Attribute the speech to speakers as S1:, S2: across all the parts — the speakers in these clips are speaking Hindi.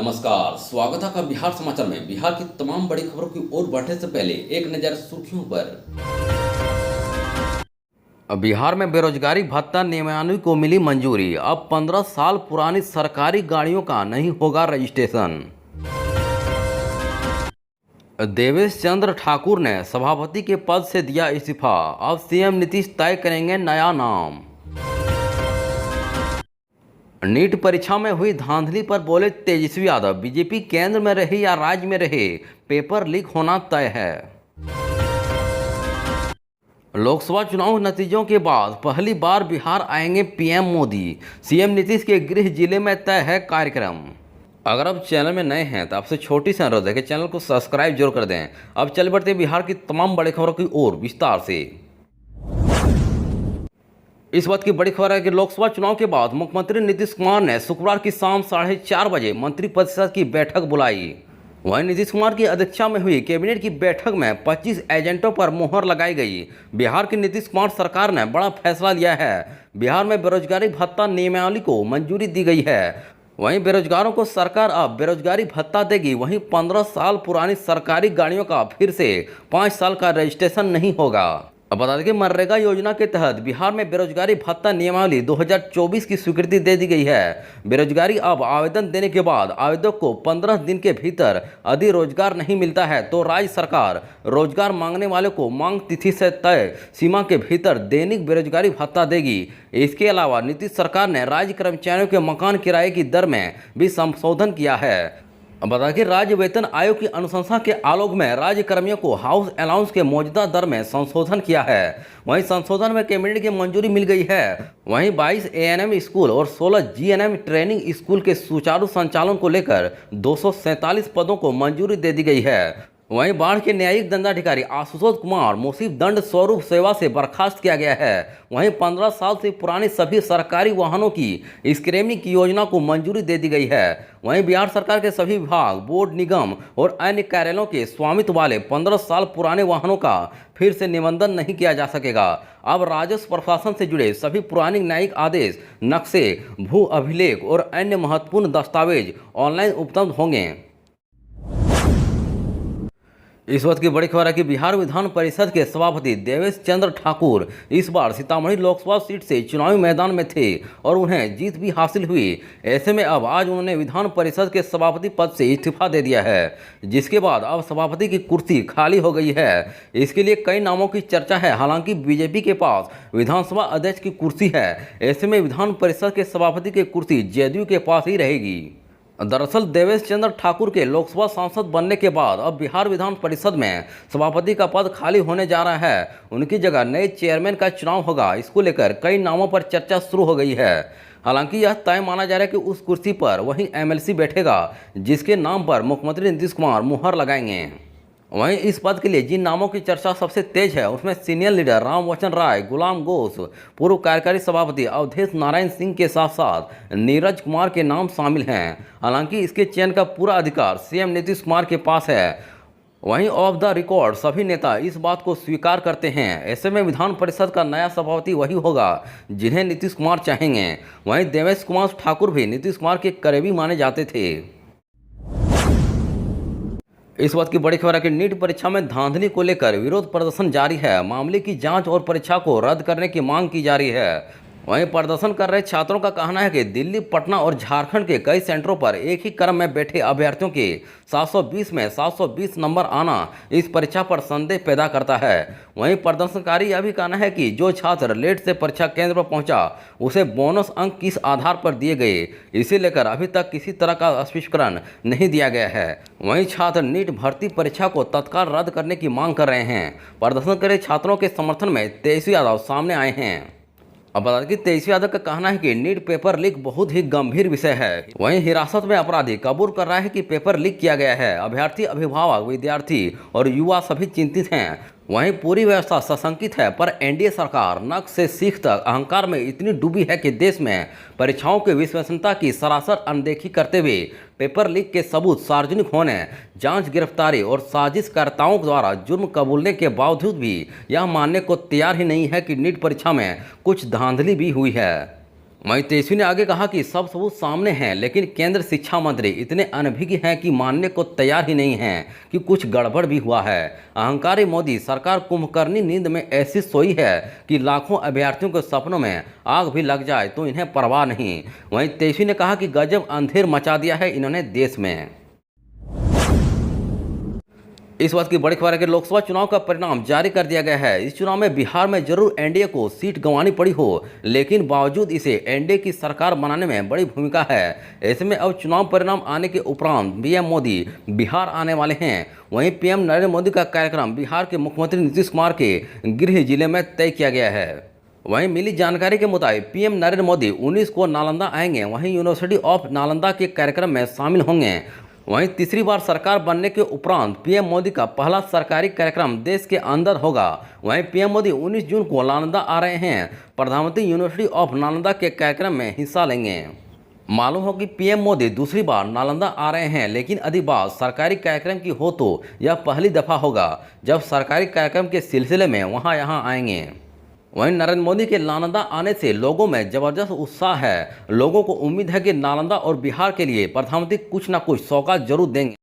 S1: नमस्कार, स्वागत है आपका बिहार समाचार में। बिहार की तमाम बड़ी खबरों की ओर बढ़ने से पहले एक नजर सुर्खियों पर। बिहार में बेरोजगारी भत्ता नियमावली को मिली मंजूरी। अब 15 साल पुरानी सरकारी गाड़ियों का नहीं होगा रजिस्ट्रेशन। देवेश चंद्र ठाकुर ने सभापति के पद से दिया इस्तीफा। अब सीएम नीतीश तय करेंगे नया नाम। नीट परीक्षा में हुई धांधली पर बोले तेजस्वी यादव, बीजेपी केंद्र में रहे या राज्य में रहे, पेपर लीक होना तय है। लोकसभा चुनाव नतीजों के बाद पहली बार बिहार आएंगे पीएम मोदी। सीएम नीतीश के गृह जिले में तय है कार्यक्रम। अगर आप चैनल में नए हैं तो आपसे छोटी सी अनुरोध है कि चैनल को सब्सक्राइब जरूर कर दें। अब चल बढ़ते बिहार की तमाम बड़ी खबरों की ओर विस्तार से। इस बात की बड़ी खबर है कि लोकसभा चुनाव के बाद मुख्यमंत्री नीतीश कुमार ने शुक्रवार की शाम 4:30 बजे मंत्रिपरिषद की बैठक बुलाई। वहीं नीतीश कुमार की अध्यक्षता में हुई कैबिनेट की बैठक में 25 एजेंटों पर मोहर लगाई गई। बिहार की नीतीश कुमार सरकार ने बड़ा फैसला लिया है। बिहार में बेरोजगारी भत्ता नियमावली को मंजूरी दी गई है। वहीं बेरोजगारों को सरकार अब बेरोजगारी भत्ता देगी। वहीं 15 साल पुरानी सरकारी गाड़ियों का फिर से 5 साल का रजिस्ट्रेशन नहीं होगा। अब बता दें कि मनरेगा योजना के तहत बिहार में बेरोजगारी भत्ता नियमावली 2024 की स्वीकृति दे दी गई है। बेरोजगारी अब आवेदन देने के बाद आवेदक को 15 दिन के भीतर यदि रोजगार नहीं मिलता है तो राज्य सरकार रोजगार मांगने वाले को मांग तिथि से तय सीमा के भीतर दैनिक बेरोजगारी भत्ता देगी। इसके अलावा नीतीश सरकार ने राज्य कर्मचारियों के मकान किराए की दर में भी संशोधन किया है। अब बता कि राज्य वेतन आयोग की अनुशंसा के आलोक में राज्य कर्मियों को हाउस अलाउंस के मौजूदा दर में संशोधन किया है। वहीं संशोधन में कैबिनेट की मंजूरी मिल गई है। वहीं 22 एएनएम स्कूल और 16 जीएनएम ट्रेनिंग स्कूल के सुचारू संचालन को लेकर 247 पदों को मंजूरी दे दी गई है। वहीं बाढ़ के न्यायिक दंडाधिकारी आशुतोष कुमार मुसीब दंड स्वरूप सेवा से बर्खास्त किया गया है। वहीं 15 साल से पुरानी सभी सरकारी वाहनों की स्क्रैपिंग की योजना को मंजूरी दे दी गई है। वहीं बिहार सरकार के सभी विभाग, बोर्ड, निगम और अन्य कार्यालयों के स्वामित्व वाले 15 साल पुराने वाहनों का फिर से निबंधन नहीं किया जा सकेगा। अब राजस्व प्रशासन से जुड़े सभी पुराने न्यायिक आदेश, नक्शे, भू अभिलेख और अन्य महत्वपूर्ण दस्तावेज ऑनलाइन उपलब्ध होंगे। इस वक्त की बड़ी खबर है कि बिहार विधान परिषद के सभापति देवेश चंद्र ठाकुर इस बार सीतामढ़ी लोकसभा सीट से चुनावी मैदान में थे और उन्हें जीत भी हासिल हुई। ऐसे में अब आज उन्होंने विधान परिषद के सभापति पद से इस्तीफा दे दिया है, जिसके बाद अब सभापति की कुर्सी खाली हो गई है। इसके लिए कई नामों की चर्चा है। हालांकि बीजेपी के पास विधानसभा अध्यक्ष की कुर्सी है। ऐसे में विधान परिषद के सभापति की कुर्सी जदयू के पास ही रहेगी। दरअसल देवेश चंद्र ठाकुर के लोकसभा सांसद बनने के बाद अब बिहार विधान परिषद में सभापति का पद खाली होने जा रहा है। उनकी जगह नए चेयरमैन का चुनाव होगा। इसको लेकर कई नामों पर चर्चा शुरू हो गई है। हालांकि यह तय माना जा रहा है कि उस कुर्सी पर वही एमएलसी बैठेगा जिसके नाम पर मुख्यमंत्री नीतीश कुमार मुहर लगाएंगे। वहीं इस पद के लिए जिन नामों की चर्चा सबसे तेज है उसमें सीनियर लीडर रामवचन राय, गुलाम घोष, पूर्व कार्यकारी सभापति अवधेश नारायण सिंह के साथ साथ नीरज कुमार के नाम शामिल हैं। हालांकि इसके चयन का पूरा अधिकार सीएम नीतीश कुमार के पास है। वहीं ऑफ द रिकॉर्ड सभी नेता इस बात को स्वीकार करते हैं। ऐसे में विधान परिषद का नया सभापति वही होगा जिन्हें नीतीश कुमार चाहेंगे। वहीं देवेश कुमार ठाकुर भी नीतीश कुमार के करीबी माने जाते थे। इस बात की बड़ी खबर है कि नीट परीक्षा में धांधली को लेकर विरोध प्रदर्शन जारी है। मामले की जांच और परीक्षा को रद्द करने की मांग की जा रही है। वहीं प्रदर्शन कर रहे छात्रों का कहना है कि दिल्ली, पटना और झारखंड के कई सेंटरों पर एक ही क्रम में बैठे अभ्यर्थियों के 720 में 720 नंबर आना इस परीक्षा पर संदेह पैदा करता है। वहीं प्रदर्शनकारी यह भी कहना है कि जो छात्र लेट से परीक्षा केंद्र पर पहुंचा उसे बोनस अंक किस आधार पर दिए गए, इसे लेकर अभी तक किसी तरह का स्पष्टीकरण नहीं दिया गया है। वहीं छात्र नीट भर्ती परीक्षा को तत्काल रद्द करने की मांग कर रहे हैं। प्रदर्शन कर रहे छात्रों के समर्थन में तेजस्वी यादव सामने आए हैं। अब बता दें कि तेजस्वी यादव का कहना है कि नीट पेपर लीक बहुत ही गंभीर विषय है। वहीं हिरासत में अपराधी कबूल कर रहा है कि पेपर लीक किया गया है। अभ्यर्थी, अभिभावक, विद्यार्थी और युवा सभी चिंतित हैं। वहीं पूरी व्यवस्था सशंकित है, पर एनडीए सरकार नक से सीख तक अहंकार में इतनी डूबी है कि देश में परीक्षाओं की विश्वसनीयता की सरासर अनदेखी करते हुए पेपर लीक के सबूत सार्वजनिक होने, जांच, गिरफ्तारी और साजिशकर्ताओं द्वारा जुर्म कबूलने के बावजूद भी यह मानने को तैयार ही नहीं है कि नीट परीक्षा में कुछ धांधली भी हुई है। वहीं तेजस्वी ने आगे कहा कि सब सबूत सामने हैं, लेकिन केंद्र शिक्षा मंत्री इतने अनभिज्ञ हैं कि मानने को तैयार ही नहीं हैं कि कुछ गड़बड़ भी हुआ है। अहंकारी मोदी सरकार कुंभकर्णी नींद में ऐसी सोई है कि लाखों अभ्यर्थियों के सपनों में आग भी लग जाए तो इन्हें परवाह नहीं। वहीं तेजस्वी ने कहा कि गजब अंधेर मचा दिया है इन्होंने देश में। इस बात की बड़ी खबर है कि लोकसभा चुनाव का परिणाम जारी कर दिया गया है। इस चुनाव में बिहार में जरूर एनडीए को सीट गंवानी पड़ी हो, लेकिन बावजूद इसे एनडीए की सरकार बनाने में बड़ी भूमिका है। ऐसे में अब चुनाव परिणाम आने के उपरांत पीएम मोदी बिहार आने वाले हैं। वहीं पीएम नरेंद्र मोदी का कार्यक्रम बिहार के मुख्यमंत्री नीतीश कुमार के गृह जिले में तय किया गया है। वहीं मिली जानकारी के मुताबिक पीएम नरेंद्र मोदी 19 को नालंदा आएंगे। वहीं यूनिवर्सिटी ऑफ नालंदा के कार्यक्रम में शामिल होंगे। वहीं तीसरी बार सरकार बनने के उपरांत पीएम मोदी का पहला सरकारी कार्यक्रम देश के अंदर होगा। वहीं पीएम मोदी 19 जून को नालंदा आ रहे हैं। प्रधानमंत्री यूनिवर्सिटी ऑफ नालंदा के कार्यक्रम में हिस्सा लेंगे। मालूम हो कि पीएम मोदी दूसरी बार नालंदा आ रहे हैं, लेकिन यदि बात सरकारी कार्यक्रम की हो तो यह पहली दफा होगा जब सरकारी कार्यक्रम के सिलसिले में यहाँ आएंगे। वहीं नरेंद्र मोदी के नालंदा आने से लोगों में जबरदस्त उत्साह है। लोगों को उम्मीद है कि नालंदा और बिहार के लिए प्रधानमंत्री कुछ न कुछ सौगात जरूर देंगे।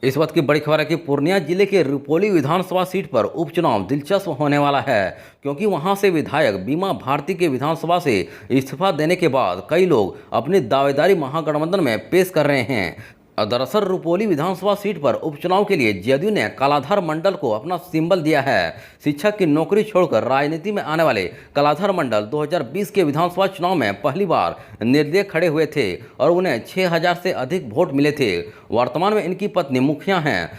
S1: इस वक्त की बड़ी खबर है कि पूर्णिया जिले के रुपौली विधानसभा सीट पर उपचुनाव दिलचस्प होने वाला है, क्योंकि वहां से विधायक बीमा भारती के विधानसभा से इस्तीफा देने के बाद कई लोग अपनी दावेदारी महागठबंधन में पेश कर रहे हैं। दरअसल रुपौली विधानसभा सीट पर उपचुनाव के लिए जदयू ने कलाधर मंडल को अपना सिंबल दिया है। शिक्षक की नौकरी छोड़कर राजनीति में आने वाले कलाधर मंडल 2020 के विधानसभा चुनाव में पहली बार निर्दलीय खड़े हुए थे और उन्हें 6000 से अधिक वोट मिले थे। वर्तमान में इनकी पत्नी मुखिया हैं।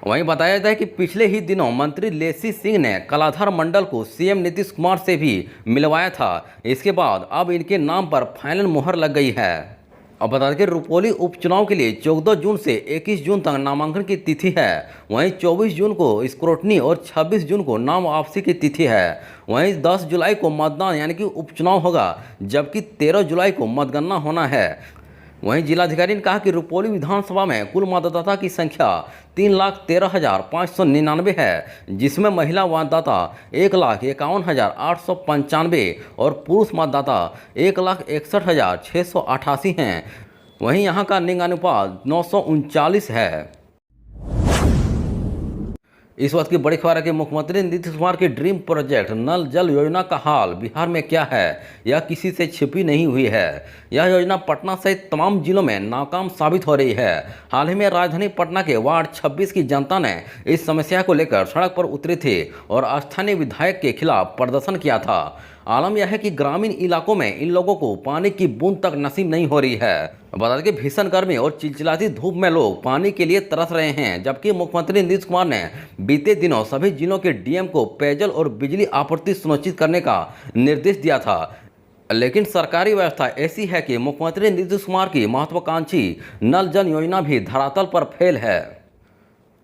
S1: वहीं बताया जाता है कि पिछले ही दिनों मंत्री लेसी सिंह ने कलाधर मंडल को सीएम नीतीश कुमार से भी मिलवाया था। इसके बाद अब इनके नाम पर फाइनल मुहर लग गई है। अब बता दें कि रुपौली उपचुनाव के लिए 14 जून से 21 जून तक नामांकन की तिथि है। वहीं 24 जून को स्क्रूटनी और 26 जून को नाम वापसी की तिथि है। वहीं 10 जुलाई को मतदान यानी कि उपचुनाव होगा, जबकि 13 जुलाई को मतगणना होना है। वहीं जिलाधिकारी ने कहा कि रुपौली विधानसभा में कुल मतदाता की संख्या 3,13,599 है, जिसमें महिला मतदाता 1,51,895 और पुरुष मतदाता 1,61,688 हैं। वहीं यहां का लिंगानुपात 939 है। इस वक्त की बड़ी खबर है कि मुख्यमंत्री नीतीश कुमार की ड्रीम प्रोजेक्ट नल जल योजना का हाल बिहार में क्या है, यह किसी से छिपी नहीं हुई है। यह योजना पटना सहित तमाम जिलों में नाकाम साबित हो रही है। हाल ही में राजधानी पटना के वार्ड 26 की जनता ने इस समस्या को लेकर सड़क पर उतरे थे और स्थानीय विधायक के खिलाफ प्रदर्शन किया था। आलम यह है कि ग्रामीण इलाकों में इन लोगों को पानी की बूंद तक नसीब नहीं हो रही है। बता दें कि भीषण गर्मी और चिलचिलाती धूप में लोग पानी के लिए तरस रहे हैं, जबकि मुख्यमंत्री नीतीश कुमार ने बीते दिनों सभी जिलों के डीएम को पेयजल और बिजली आपूर्ति सुनिश्चित करने का निर्देश दिया था। लेकिन सरकारी व्यवस्था ऐसी है कि मुख्यमंत्री नीतीश कुमार की महत्वाकांक्षी नल जल योजना भी धरातल पर फेल है।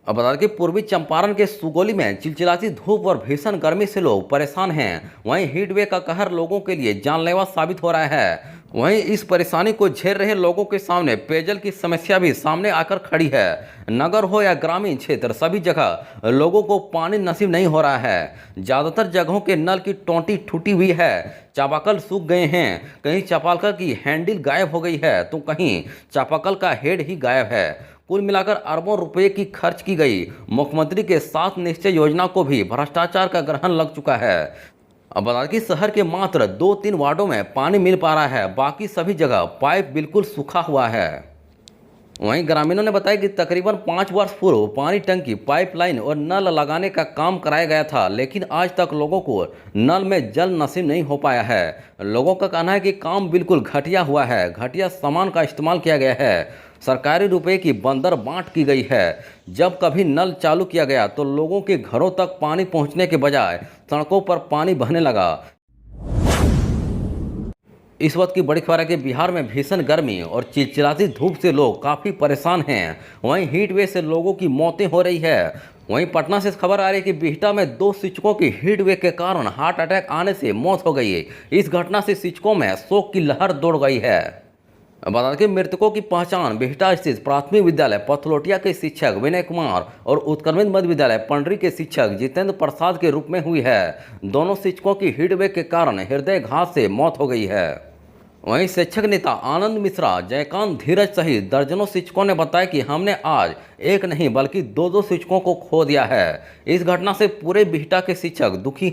S1: अब बता दें कि पूर्वी चंपारण के सुगौली में चिलचिलाती धूप और भीषण गर्मी से लोग परेशान हैं। वहीं हीटवेव का कहर लोगों के लिए जानलेवा साबित हो रहा है। वहीं इस परेशानी को झेल रहे लोगों के सामने पेयजल की समस्या भी सामने आकर खड़ी है। नगर हो या ग्रामीण क्षेत्र, सभी जगह लोगों को पानी नसीब नहीं हो रहा है। ज़्यादातर जगहों के नल की टोंटी टूटी हुई है, चापाकल सूख गए हैं, कहीं चापाकल की हैंडल गायब हो गई है तो कहीं चापाकल का हेड ही गायब है। कुल मिलाकर अरबों रुपए की खर्च की गई मुख्यमंत्री के 7 निश्चय योजना को भी भ्रष्टाचार का ग्रहण लग चुका है। अब बता दें कि शहर के मात्र 2-3 वार्डों में पानी मिल पा रहा है, बाकी सभी जगह पाइप बिल्कुल सूखा हुआ है। वहीं ग्रामीणों ने बताया कि तकरीबन 5 वर्ष पूर्व पानी टंकी, पाइपलाइन और नल लगाने का काम कराया गया था, लेकिन आज तक लोगों को नल में जल नसीब नहीं हो पाया है। लोगों का कहना है कि काम बिल्कुल घटिया हुआ है, घटिया सामान का इस्तेमाल किया गया है, सरकारी रुपए की बंदर बांट की गई है। जब कभी नल चालू किया गया तो लोगों के घरों तक पानी पहुंचने के बजाय सड़कों पर पानी बहने लगा। इस वक्त की बड़ी खबर है कि बिहार में भीषण गर्मी और चिलचिलाती धूप से लोग काफ़ी परेशान हैं। वहीं हीट वेव से लोगों की मौतें हो रही है। वहीं पटना से खबर आ रही है कि बिहटा में 2 शिक्षकों की हीट वेव के कारण हार्ट अटैक आने से मौत हो गई है। इस घटना से शिक्षकों में शोक की लहर दौड़ गई है। बता दें कि मृतकों की पहचान बिहटा स्थित प्राथमिक विद्यालय पथलोटिया के शिक्षक विनय कुमार और उत्क्रमित मध्य विद्यालय पंडरी के शिक्षक जितेंद्र प्रसाद के रूप में हुई है। दोनों शिक्षकों की हीटवेव के कारण हृदयघात से मौत हो गई है। वहीं शिक्षक नेता आनंद मिश्रा, जयकांत, धीरज सहित दर्जनों शिक्षकों ने बताया कि हमने आज एक नहीं बल्कि दो शिक्षकों को खो दिया है। इस घटना से पूरे बिहटा के शिक्षक दुखी हैं।